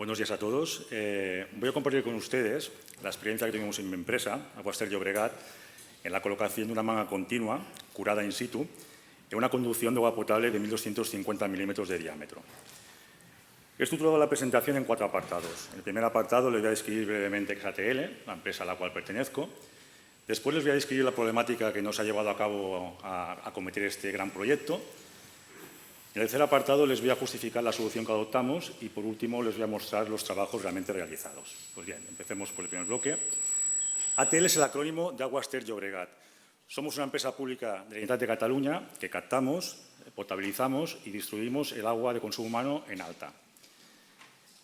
Buenos días a todos. Voy a compartir con ustedes la experiencia que tuvimos en mi empresa, Aguas Ter Llobregat, en la colocación de una manga continua, curada in situ, en una conducción de agua potable de 1.250 milímetros de diámetro. He estructurado la presentación en 4 apartados. En el primer apartado les voy a describir brevemente XATL, la empresa a la cual pertenezco. Después les voy a describir la problemática que nos ha llevado a cabo a acometer este gran proyecto. En el tercer apartado les voy a justificar la solución que adoptamos y, por último, les voy a mostrar los trabajos realmente realizados. Pues bien, empecemos por el primer bloque. ATL es el acrónimo de Aguas Ter Llobregat. Somos una empresa pública de la Generalitat de Cataluña que captamos, potabilizamos y distribuimos el agua de consumo humano en alta.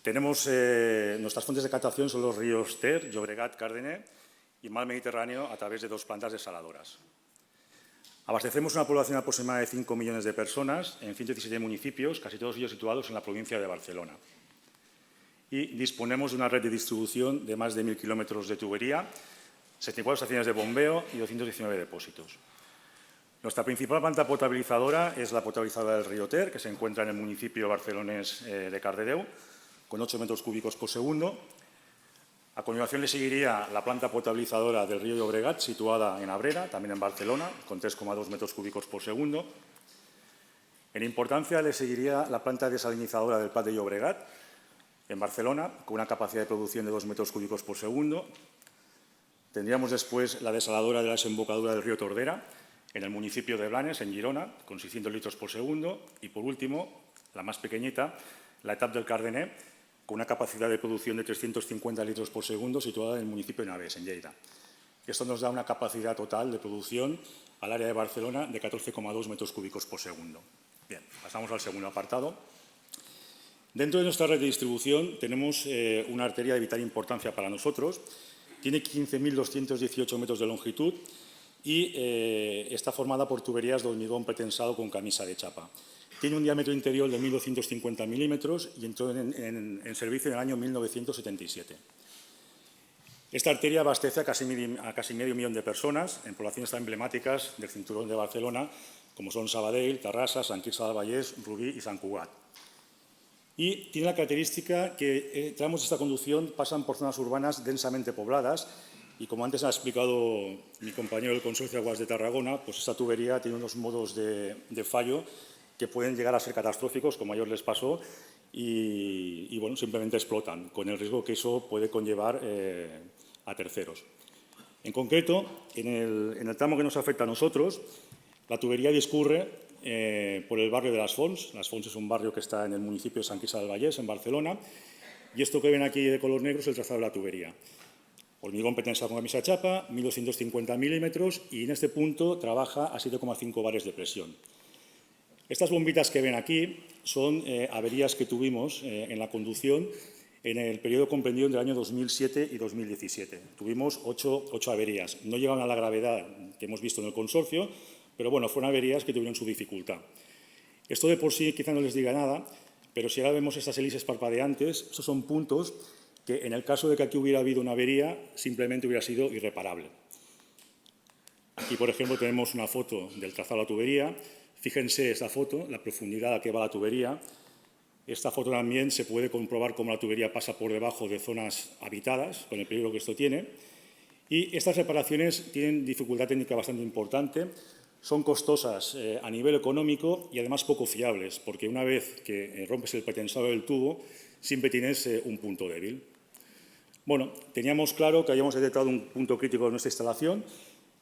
Tenemos nuestras fuentes de captación son los ríos Ter, Llobregat, Cardener y Mar Mediterráneo a través de 2 plantas desaladoras. Abastecemos una población aproximada de 5 millones de personas en 117 municipios, casi todos ellos situados en la provincia de Barcelona. Y disponemos de una red de distribución de más de 1.000 kilómetros de tubería, 74 estaciones de bombeo y 219 depósitos. Nuestra principal planta potabilizadora es la potabilizadora del río Ter, que se encuentra en el municipio barcelonés de Cardedeu, con 8 metros cúbicos por segundo. A continuación le seguiría la planta potabilizadora del río Llobregat, situada en Abrera, también en Barcelona, con 3,2 metros cúbicos por segundo. En importancia le seguiría la planta desalinizadora del Prat de Llobregat, en Barcelona, con una capacidad de producción de 2 metros cúbicos por segundo. Tendríamos después la desaladora de la desembocadura del río Tordera, en el municipio de Blanes, en Girona, con 600 litros por segundo. Y, por último, la más pequeñita, la ETAP del Cardener, con una capacidad de producción de 350 litros por segundo, situada en el municipio de Navès, en Lleida. Esto nos da una capacidad total de producción al área de Barcelona de 14,2 metros cúbicos por segundo. Bien, pasamos al segundo apartado. Dentro de nuestra red de distribución tenemos una arteria de vital importancia para nosotros. Tiene 15.218 metros de longitud y está formada por tuberías de hormigón pretensado con camisa de chapa. Tiene un diámetro interior de 1.250 milímetros y entró en servicio en el año 1977. Esta arteria abastece a casi medio millón de personas en poblaciones tan emblemáticas del cinturón de Barcelona, como son Sabadell, Terrassa, Sant Quirze del Vallès, Rubí y Sant Cugat. Y tiene la característica que tramos de esta conducción pasan por zonas urbanas densamente pobladas y, como antes ha explicado mi compañero del Consorcio de Aguas de Tarragona, pues esta tubería tiene unos modos de fallo que pueden llegar a ser catastróficos, como a ellos les pasó, y bueno, simplemente explotan, con el riesgo que eso puede conllevar a terceros. En concreto, en el tramo que nos afecta a nosotros, la tubería discurre por el barrio de Las Fonts. Las Fonts es un barrio que está en el municipio de Sant Quirze del Vallès, en Barcelona, y esto que ven aquí de color negro es el trazado de la tubería. Hormigón pretensado con camisa de chapa, 1.250 milímetros, y en este punto trabaja a 7,5 bares de presión. Estas bombitas que ven aquí son averías que tuvimos en la conducción en el periodo comprendido entre el año 2007 y 2017. Tuvimos 8 averías. No llegaron a la gravedad que hemos visto en el consorcio, pero bueno, fueron averías que tuvieron su dificultad. Esto de por sí quizá no les diga nada, pero si ahora vemos estas hélices parpadeantes, estos son puntos que en el caso de que aquí hubiera habido una avería, simplemente hubiera sido irreparable. Aquí, por ejemplo, tenemos una foto del trazado de la tubería. Fíjense esta foto, la profundidad a la que va la tubería. Esta foto también se puede comprobar cómo la tubería pasa por debajo de zonas habitadas, con el peligro que esto tiene. Y estas reparaciones tienen dificultad técnica bastante importante, son costosas a nivel económico y además poco fiables, porque una vez que rompes el pretensado del tubo, siempre tienes un punto débil. Bueno, teníamos claro que habíamos detectado un punto crítico de nuestra instalación,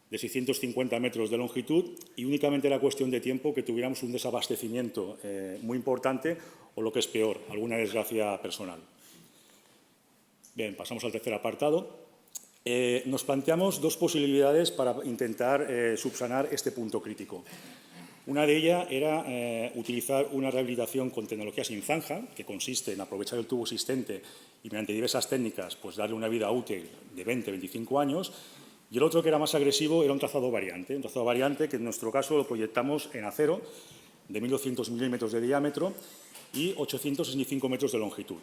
de 650 metros de longitud, y únicamente era cuestión de tiempo que tuviéramos un desabastecimiento muy importante o, lo que es peor, alguna desgracia personal. Bien, pasamos al tercer apartado. Nos planteamos 2 posibilidades para intentar subsanar este punto crítico. Una de ellas era utilizar una rehabilitación con tecnología sin zanja, que consiste en aprovechar el tubo existente y, mediante diversas técnicas, pues darle una vida útil de 20-25 años. Y el otro, que era más agresivo, era un trazado variante que en nuestro caso lo proyectamos en acero de 1.200 milímetros de diámetro y 865 metros de longitud.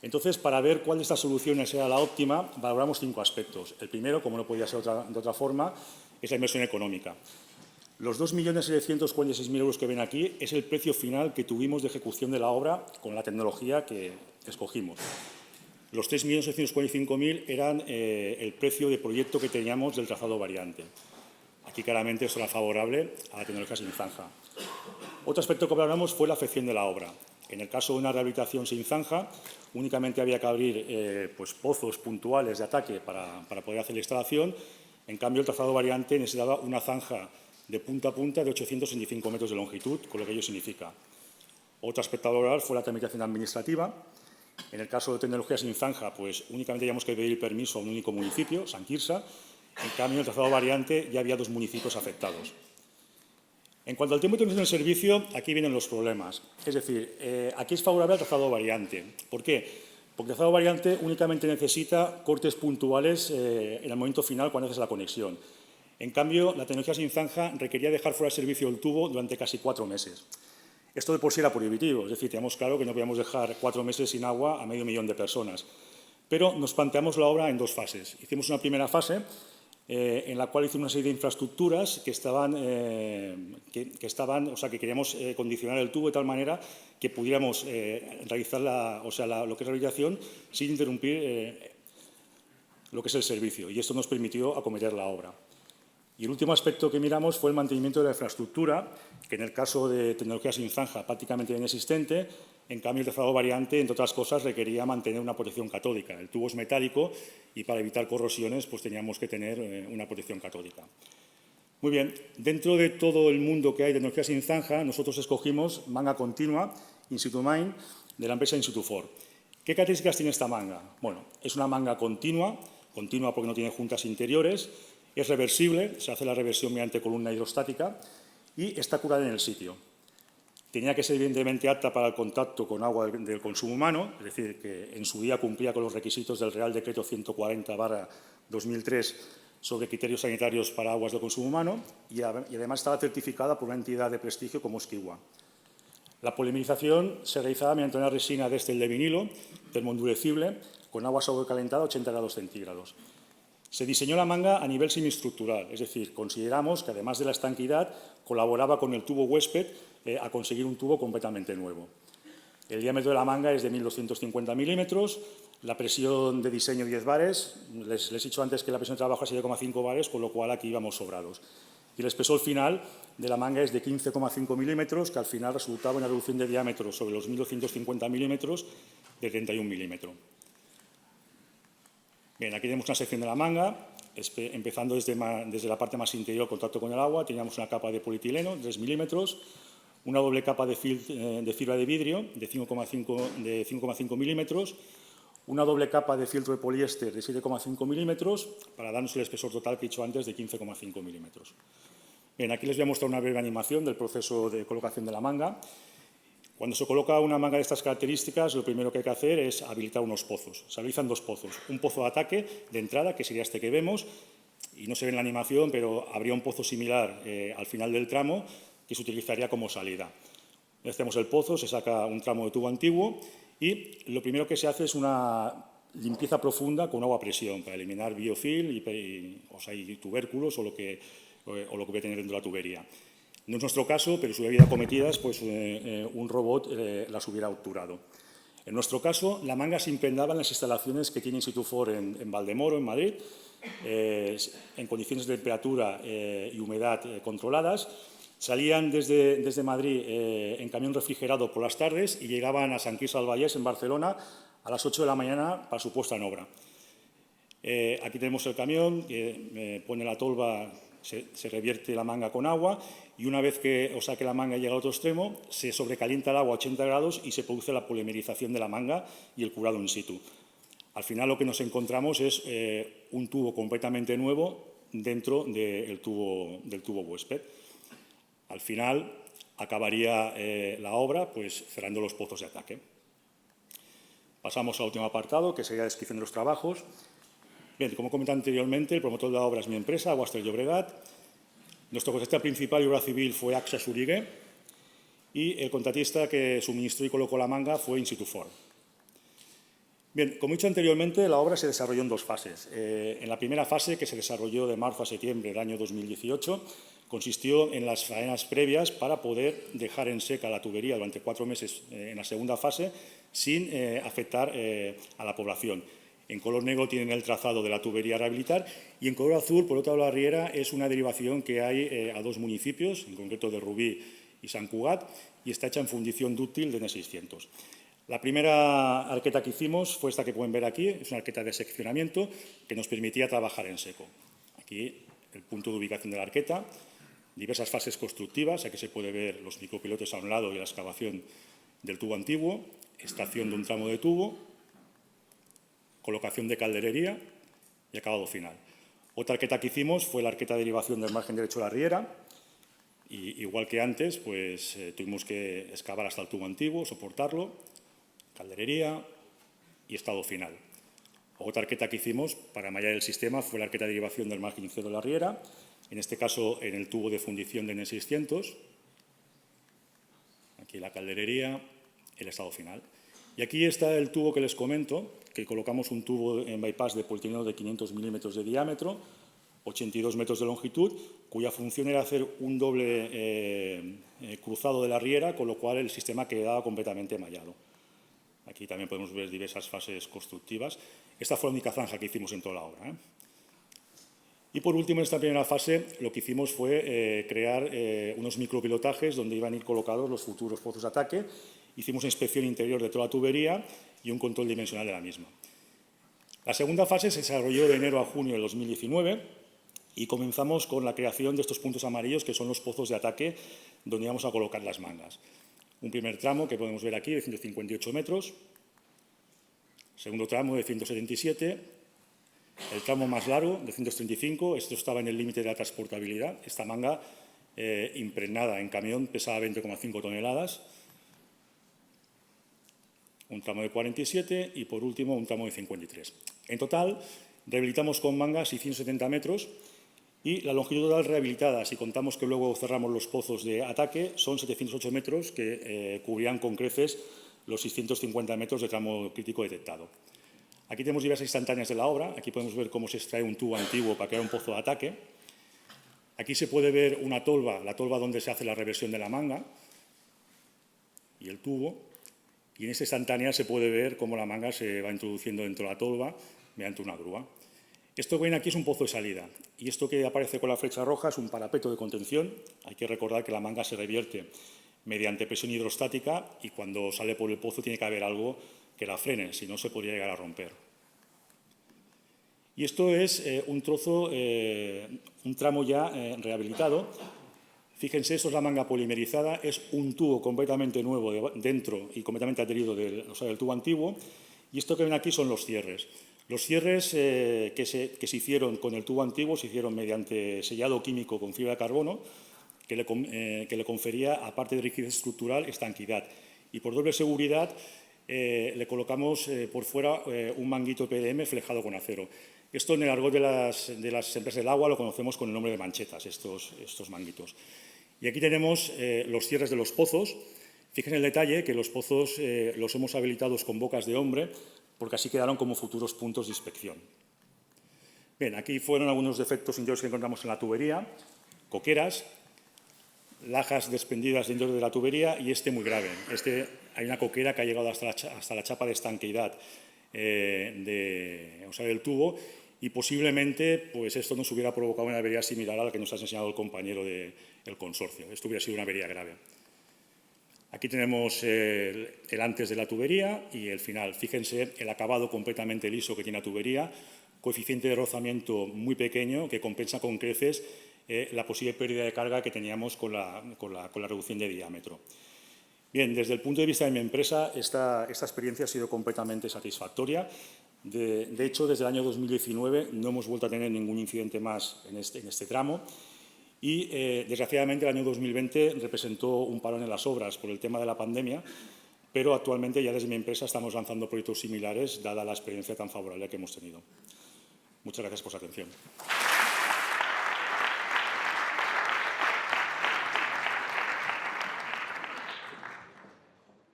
Entonces, para ver cuál de estas soluciones era la óptima, valoramos 5 aspectos. El primero, como no podía ser de otra forma, es la inversión económica. Los 2.746.000 euros que ven aquí es el precio final que tuvimos de ejecución de la obra con la tecnología que escogimos. Los 3.745.000 eran el precio de proyecto que teníamos del trazado variante. Aquí claramente esto era favorable a la tecnología sin zanja. Otro aspecto que hablamos fue la afección de la obra. En el caso de una rehabilitación sin zanja, únicamente había que abrir pozos puntuales de ataque para poder hacer la instalación. En cambio, el trazado variante necesitaba una zanja de punta a punta de 865 metros de longitud, con lo que ello significa. Otro aspecto a valorar fue la tramitación administrativa. En el caso de tecnología sin zanja, pues únicamente teníamos que pedir permiso a un único municipio, San Quirze. En cambio, en el trazado variante ya había 2 municipios afectados. En cuanto al tiempo de tramitación del servicio, aquí vienen los problemas. Es decir, aquí es favorable al trazado variante. ¿Por qué? Porque el trazado variante únicamente necesita cortes puntuales en el momento final cuando haces la conexión. En cambio, la tecnología sin zanja requería dejar fuera de servicio el tubo durante casi 4 meses. Esto de por sí era prohibitivo, es decir, teníamos claro que no podíamos dejar 4 meses sin agua a 500.000 de personas. Pero nos planteamos la obra en 2 fases. Hicimos una primera fase en la cual hicimos una serie de infraestructuras que queríamos condicionar el tubo de tal manera que pudiéramos realizar lo que es la rehabilitación sin interrumpir lo que es el servicio. Y esto nos permitió acometer la obra. Y el último aspecto que miramos fue el mantenimiento de la infraestructura, que en el caso de tecnología sin zanja prácticamente inexistente. En cambio, el trazado variante, entre otras cosas, requería mantener una protección catódica. El tubo es metálico y para evitar corrosiones pues teníamos que tener una protección catódica. Muy bien, dentro de todo el mundo que hay de tecnología sin zanja, nosotros escogimos manga continua, In Situ Mine, de la empresa In Situ For. ¿Qué características tiene esta manga? Bueno, es una manga continua porque no tiene juntas interiores. Es reversible, se hace la reversión mediante columna hidrostática y está curada en el sitio. Tenía que ser evidentemente apta para el contacto con agua del consumo humano, es decir, que en su día cumplía con los requisitos del Real Decreto 140/2003 sobre criterios sanitarios para aguas de consumo humano y además estaba certificada por una entidad de prestigio como Esquiwa. La polimerización se realizaba mediante una resina de vinilo termoendurecible con agua sobrecalentada a 80 grados centígrados. Se diseñó la manga a nivel semiestructural, es decir, consideramos que además de la estanquidad colaboraba con el tubo huésped a conseguir un tubo completamente nuevo. El diámetro de la manga es de 1.250 milímetros, la presión de diseño 10 bares, les he dicho antes que la presión de trabajo es 7,5 bares, con lo cual aquí íbamos sobrados. Y el espesor final de la manga es de 15,5 milímetros, que al final resultaba una reducción de diámetro sobre los 1.250 milímetros de 31 milímetros. Bien, aquí tenemos una sección de la manga, empezando desde la parte más interior, contacto con el agua, teníamos una capa de polietileno, 3 milímetros, una doble capa de fibra de vidrio de 5,5 milímetros, una doble capa de filtro de poliéster de 7,5 milímetros, para darnos el espesor total que he dicho antes de 15,5 milímetros. Bien, aquí les voy a mostrar una breve animación del proceso de colocación de la manga. Cuando se coloca una manga de estas características, lo primero que hay que hacer es habilitar unos pozos. Se habilitan 2 pozos. Un pozo de ataque de entrada, que sería este que vemos, y no se ve en la animación, pero habría un pozo similar al final del tramo que se utilizaría como salida. Hacemos el pozo, se saca un tramo de tubo antiguo y lo primero que se hace es una limpieza profunda con agua a presión para eliminar biofilm y tubérculos o lo que voy a tener dentro de la tubería. No es nuestro caso, pero si hubiera habido acometidas, pues un robot las hubiera obturado. En nuestro caso, la manga se impregnaba en las instalaciones que tiene In Situ For en Valdemoro, en Madrid, en condiciones de temperatura y humedad controladas. Salían desde Madrid en camión refrigerado por las tardes y llegaban a Sant Quirze del Vallès, en Barcelona, a las 8 de la mañana para su puesta en obra. Aquí tenemos el camión que pone la tolva, se revierte la manga con agua y una vez que la manga llega al otro extremo, se sobrecalienta el agua a 80 grados y se produce la polimerización de la manga y el curado in situ. Al final lo que nos encontramos es un tubo completamente nuevo dentro del tubo huésped. Al final acabaría la obra pues, cerrando los pozos de ataque. Pasamos al último apartado, que sería la descripción de los trabajos. Bien, como comenté anteriormente, el promotor de la obra es mi empresa, Aguas ter Llobregat. Nuestro contratista principal y obra civil fue AXA Xurigué y el contratista que suministró y colocó la manga fue In Situ For. Bien, como he dicho anteriormente, la obra se desarrolló en 2 fases. En la primera fase, que se desarrolló de marzo a septiembre del año 2018, consistió en las faenas previas para poder dejar en seca la tubería durante 4 meses en la segunda fase sin afectar a la población. En color negro tienen el trazado de la tubería a rehabilitar y en color azul, por otro lado, la Riera es una derivación que hay a 2 municipios, en concreto de Rubí y Sant Cugat, y está hecha en fundición dúctil de N600. La primera arqueta que hicimos fue esta que pueden ver aquí, es una arqueta de seccionamiento que nos permitía trabajar en seco. Aquí el punto de ubicación de la arqueta, diversas fases constructivas, aquí se puede ver los micropilotes a un lado y la excavación del tubo antiguo, estación de un tramo de tubo, colocación de calderería y acabado final. Otra arqueta que hicimos fue la arqueta de derivación del margen derecho de la Riera. Y igual que antes, pues tuvimos que excavar hasta el tubo antiguo, soportarlo, calderería y estado final. Otra arqueta que hicimos para mallar el sistema fue la arqueta de derivación del margen izquierdo de la Riera, en este caso en el tubo de fundición de N600. Aquí la calderería, el estado final. Y aquí está el tubo que les comento, que colocamos un tubo en bypass de polietileno de 500 milímetros de diámetro, 82 metros de longitud, cuya función era hacer un doble cruzado de la Riera, con lo cual el sistema quedaba completamente mallado. Aquí también podemos ver diversas fases constructivas. Esta fue la única zanja que hicimos en toda la obra. Y por último, en esta primera fase, lo que hicimos fue crear unos micropilotajes donde iban a ir colocados los futuros pozos de ataque. Hicimos una inspección interior de toda la tubería y un control dimensional de la misma. La segunda fase se desarrolló de enero a junio de 2019 y comenzamos con la creación de estos puntos amarillos, que son los pozos de ataque donde íbamos a colocar las mangas. Un primer tramo que podemos ver aquí de 158 metros, segundo tramo de 177, el tramo más largo de 135, esto estaba en el límite de la transportabilidad. Esta manga impregnada en camión pesaba 20,5 toneladas. Un tramo de 47 y, por último, un tramo de 53. En total, rehabilitamos con mangas 670 metros y la longitud total rehabilitada, si contamos que luego cerramos los pozos de ataque, son 708 metros que cubrían con creces los 650 metros de tramo crítico detectado. Aquí tenemos diversas instantáneas de la obra. Aquí podemos ver cómo se extrae un tubo antiguo para crear un pozo de ataque. Aquí se puede ver una tolva, la tolva donde se hace la reversión de la manga y el tubo. Y en esta instantánea se puede ver cómo la manga se va introduciendo dentro de la tolva mediante una grúa. Esto que ven aquí es un pozo de salida y esto que aparece con la flecha roja es un parapeto de contención. Hay que recordar que la manga se revierte mediante presión hidrostática y cuando sale por el pozo tiene que haber algo que la frene, si no se podría llegar a romper. Y esto es un trozo, un tramo ya rehabilitado. Fíjense, esto es la manga polimerizada, es un tubo completamente nuevo dentro y completamente adherido del tubo antiguo. Y esto que ven aquí son los cierres. Los cierres que se hicieron con el tubo antiguo se hicieron mediante sellado químico con fibra de carbono, que le confería, aparte de rigidez estructural, estanquidad. Y por doble seguridad le colocamos por fuera un manguito PDM flejado con acero. Esto en el argot de las empresas del agua lo conocemos con el nombre de manchetas, estos manguitos. Y aquí tenemos los cierres de los pozos. Fíjense el detalle que los pozos los hemos habilitados con bocas de hombre porque así quedaron como futuros puntos de inspección. Bien, aquí fueron algunos defectos interiores que encontramos en la tubería, coqueras, lajas desprendidas dentro de la tubería y muy grave. Hay una coquera que ha llegado hasta la chapa de estanqueidad del tubo y posiblemente pues esto nos hubiera provocado una avería similar a la que nos ha enseñado el compañero del consorcio. Esto hubiera sido una avería grave. Aquí tenemos el antes de la tubería y el final. Fíjense el acabado completamente liso que tiene la tubería, coeficiente de rozamiento muy pequeño que compensa con creces la posible pérdida de carga que teníamos con la reducción de diámetro. Bien, desde el punto de vista de mi empresa, esta experiencia ha sido completamente satisfactoria. De hecho, desde el año 2019 no hemos vuelto a tener ningún incidente más en este tramo y, desgraciadamente, el año 2020 representó un parón en las obras por el tema de la pandemia, pero actualmente ya desde mi empresa estamos lanzando proyectos similares, dada la experiencia tan favorable que hemos tenido. Muchas gracias por su atención.